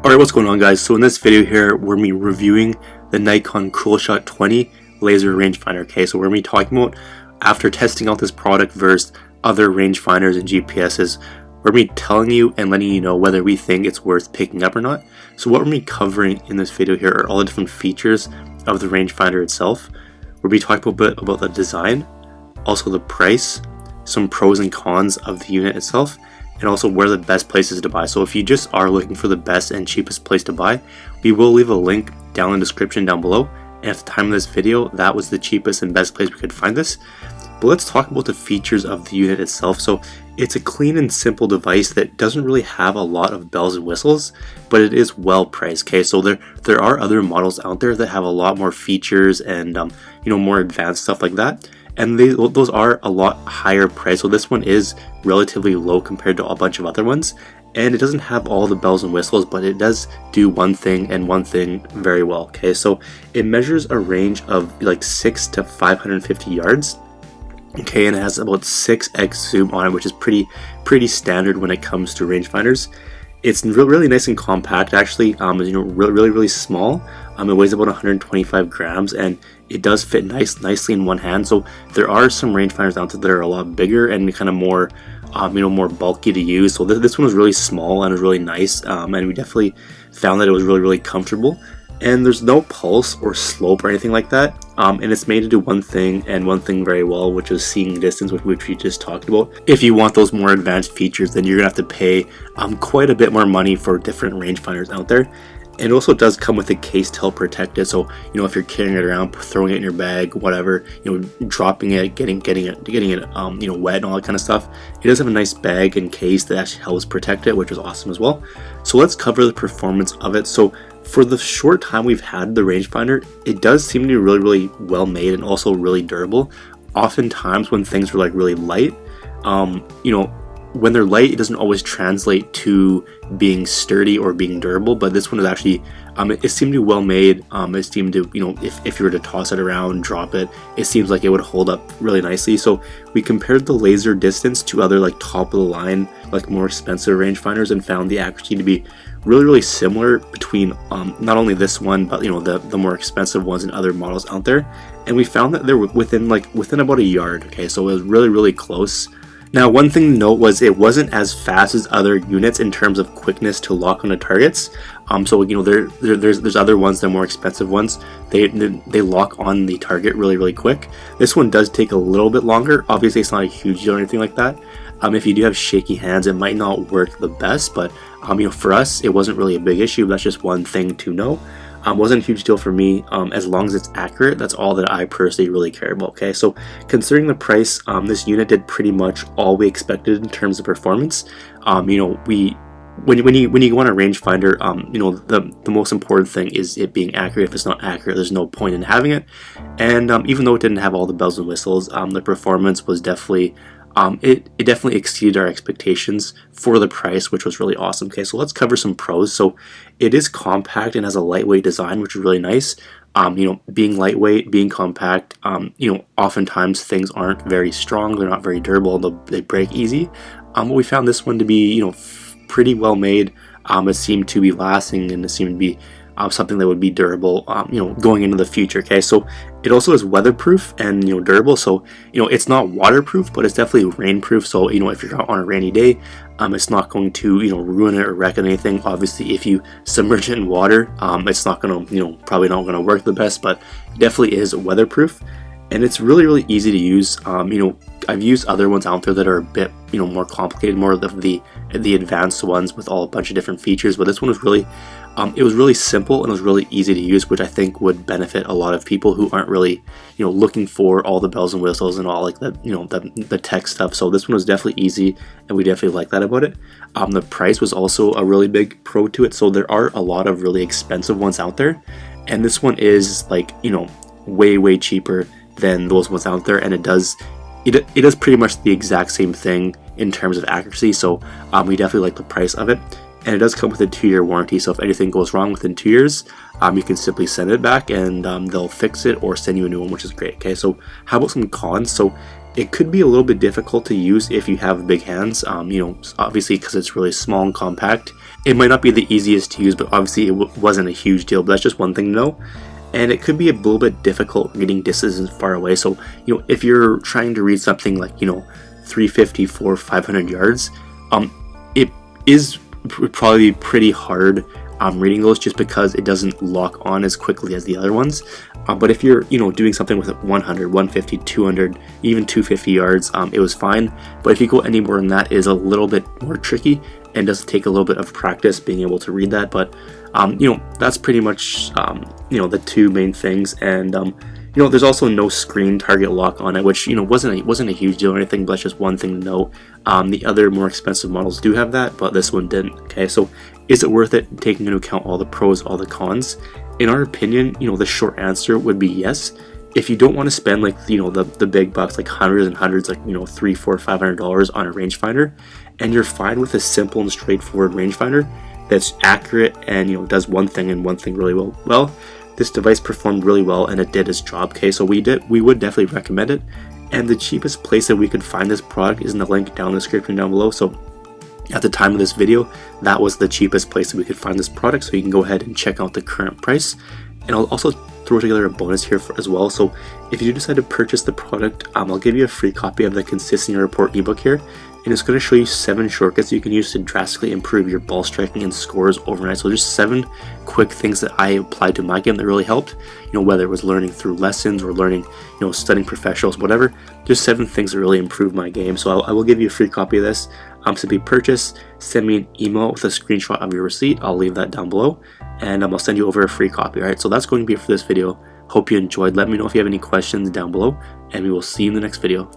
Alright, what's going on, guys? So in this video here, we're going to be reviewing the Nikon Coolshot 20 laser rangefinder. Okay, so we're going to be talking about, after testing out this product versus other rangefinders and GPSs, we're going to be telling you and letting you know whether we think it's worth picking up or not. So what we're going to be covering in this video here are all the different features of the rangefinder itself. We're going to be talking a bit about the design, also the price, some pros and cons of the unit itself, and also where the best places to buy. So if you just are looking for the best and cheapest place to buy, we will leave a link down in the description down below. And at the time of this video, that was the cheapest and best place we could find this. But let's talk about the features of the unit itself. So it's a clean and simple device that doesn't really have a lot of bells and whistles, but it is well priced. Okay, so there are other models out there that have a lot more features and more advanced stuff like that. And those are a lot higher price. So this one is relatively low compared to a bunch of other ones, and it doesn't have all the bells and whistles, but it does do one thing and one thing very well. Okay, so it measures a range of like 6 to 550 yards. Okay, and it has about 6x zoom on it, which is pretty standard when it comes to rangefinders. It's really nice and compact. Actually, really small. It weighs about 125 grams, and it does fit nicely in one hand. So there are some rangefinders out there that are a lot bigger and kind of more, more bulky to use. So this one was really small and was really nice, and we definitely found that it was really comfortable. And there's no pulse or slope or anything like that. And it's made to do one thing and one thing very well, which is seeing distance, which we just talked about. If you want those more advanced features, then you're gonna have to pay quite a bit more money for different rangefinders out there. And it also does come with a case to help protect it. So if you're carrying it around, throwing it in your bag, whatever, dropping it, getting it, wet and all that kind of stuff, it does have a nice bag and case that actually helps protect it, which is awesome as well. So let's cover the performance of it. So for the short time we've had the rangefinder, it does seem to be really well made and also really durable. Oftentimes when things are like really light, when they're light, it doesn't always translate to being sturdy or being durable, but this one is actually, it seemed to be well made. It seemed to, if you were to toss it around, drop it, it seems like it would hold up really nicely. So we compared the laser distance to other like top of the line, like more expensive rangefinders, and found the accuracy to be really similar between not only this one, but the more expensive ones and other models out there. And we found that they're within about a yard. Okay, so it was really close. Now, one thing to note was it wasn't as fast as other units in terms of quickness to lock onto targets. So there's other ones, the more expensive ones, they lock on the target really quick. This one does take a little bit longer. Obviously, it's not a huge deal or anything like that. If you do have shaky hands, it might not work the best, but for us, it wasn't really a big issue. That's just one thing to know. Wasn't a huge deal for me. As long as it's accurate, that's all that I personally really care about. Okay, so considering the price, this unit did pretty much all we expected in terms of performance. When you go on a rangefinder, the most important thing is it being accurate. If it's not accurate, there's no point in having it. And even though it didn't have all the bells and whistles, the performance was definitely it definitely exceeded our expectations for the price, which was really awesome. Okay, so let's cover some pros. So it is compact and has a lightweight design, which is really nice. Being lightweight, being compact, oftentimes things aren't very strong, they're not very durable, they break easy. But we found this one to be, pretty well made. It seemed to be lasting, and it seemed to be something that would be durable, going into the future. Okay, so it also is weatherproof and durable. So it's not waterproof, but it's definitely rainproof. So if you're on a rainy day, it's not going to ruin it or wreck anything. Obviously, if you submerge it in water, it's not going to probably not going to work the best, but it definitely is weatherproof. And it's really easy to use. I've used other ones out there that are a bit more complicated, more of the advanced ones with a bunch of different features. But this one was really, it was really simple and it was really easy to use, which I think would benefit a lot of people who aren't really looking for all the bells and whistles and all like the tech stuff. So this one was definitely easy, and we definitely like that about it. The price was also a really big pro to it. So there are a lot of really expensive ones out there, and this one is like way cheaper than those ones out there, and it does pretty much the exact same thing in terms of accuracy. So we definitely like the price of it, and it does come with a 2-year warranty. So if anything goes wrong within 2 years, you can simply send it back and they'll fix it or send you a new one, which is great. Okay, so how about some cons? So It could be a little bit difficult to use if you have big hands, obviously because it's really small and compact. It might not be the easiest to use, but obviously it wasn't a huge deal, but that's just one thing to know. And it could be a little bit difficult reading distances far away. So, if you're trying to read something like, 350, 400, 500 yards, it is probably pretty hard reading those, just because it doesn't lock on as quickly as the other ones. But if you're doing something with 100, 150, 200, even 250 yards, it was fine. But if you go any more than that, it is a little bit more tricky and does take a little bit of practice being able to read that. But that's pretty much the two main things. And there's also no screen target lock on it, which wasn't a huge deal or anything, but that's just one thing to note. The other more expensive models do have that, but this one didn't. Okay, so is it worth it, taking into account all the pros, all the cons? In our opinion, the short answer would be yes. If you don't want to spend the big bucks, like hundreds and hundreds, like $300, $400, $500 on a rangefinder, and you're fine with a simple and straightforward rangefinder that's accurate and does one thing and one thing really well, this device performed really well and it did its job. Okay, so we would definitely recommend it. And the cheapest place that we could find this product is in the link down in the description down below. So at the time of this video, that was the cheapest place that we could find this product, so you can go ahead and check out the current price. And I'll also throw together a bonus here as well. So if you do decide to purchase the product, I'll give you a free copy of the Consistency Report ebook here, and it's going to show you 7 shortcuts you can use to drastically improve your ball striking and scores overnight. So just 7 quick things that I applied to my game that really helped, whether it was learning through lessons or learning, studying professionals, whatever. Just 7 things that really improved my game. So I will give you a free copy of this. Simply purchase, send me an email with a screenshot of your receipt. I'll leave that down below, and I'll send you over a free copy. Alright, so that's going to be it for this video. Hope you enjoyed. Let me know if you have any questions down below, and we will see you in the next video.